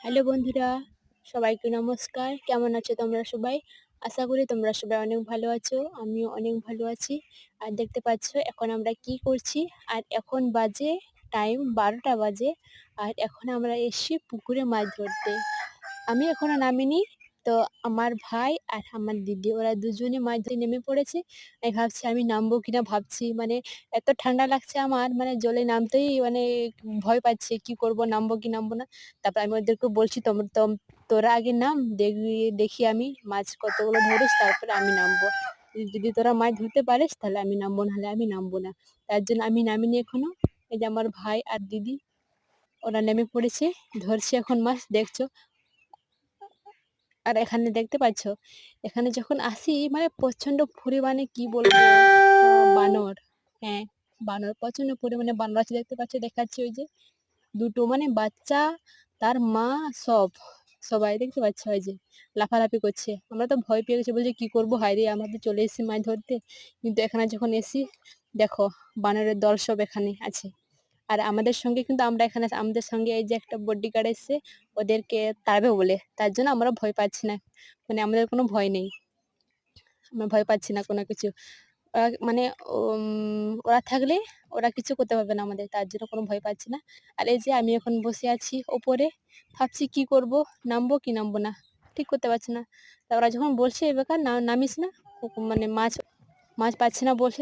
Hello বন্ধুরা, সবাইকে নমস্কার। কেমন আছো তোমরা সবাই? আশা করি তোমরা সবাই অনেক ভালো আছো। আমিও অনেক ভালো আছি। আর দেখতে পাচ্ছ এখন আমরা কি করছি? আর এখন বাজে টাইম ১২টা বাজে। আর এখন আমরা এসছি পুকুরে মাছ ধরতে। আমি এখনো নামিনি। তো আমার ভাই আর আমার দিদি ওরা দুজনে মাছ ধরতে নেমে পড়েছে। আমি ভাবছি আমি নামবো কিনা ভাবছি। মানে এত ঠান্ডা লাগছে আমার মানে জলে নামতেই মানে ভয় পাচ্ছি। কি করব? নামবো কি নামবো না? তারপর আমি ওদেরকে বলছি তোরা আগে নাম দেখি আমি মাছ কতগুলো ধরিস তারপরে আমি নামবো। যদি তোরা মাছ ধরতে পারিস তাহলে আমি নামবো নাহলে আমি নামবো না। তার জন্য আমি নামিনি এখনো। এই যে আমার ভাই আর দিদি ওরা নেমে পড়েছে। ধরছে এখন মাছ দেখছো। আর এখানে দেখতে পাচ্ছ, এখানে যখন আসি মানে প্রচন্ড পরিমাণে কি বলবো বানর। হ্যাঁ, বানর প্রচন্ড পরিমাণে বানর আছে দেখতে পাচ্ছ দেখাচ্ছি ওই যে ২ টো মানে বাচ্চা, তার মা সবাই দেখতে পাচ্ছ ওই যে লাফালাফি করছে। আমরা তো ভয় পেয়ে গেছি বলছি কি করবো হায়রে আমরা তো চলে এসেছি মাছ ধরতে। কিন্তু এখানে যখন এসি দেখো বানরের দল সব এখানে আছে। আর আমাদের সঙ্গে কিন্তু আমরা এখানে আমাদের সঙ্গে এই যে একটা বডিগার্ড এসছে ওদেরকে তাড়াবে বলে। তার জন্য আমরা ভয় পাচ্ছি না। মানে আমাদের কোনো ভয় নেই। আমরা ভয় পাচ্ছি না কোনো কিছু। মানে ওরা থাকলে ওরা কিছু করতে পারবে না আমাদের। তার জন্য কোনো ভয় পাচ্ছি না। আর এই যে আমি এখন বসে আছি ওপরে। ভাবছি কি করব? নামবো কি নামবো না? ঠিক করতে পারছি না। তা ওরা যখন বলছে এবার নামিস না। মানে মাছ মাছ পাচ্ছি না বলছে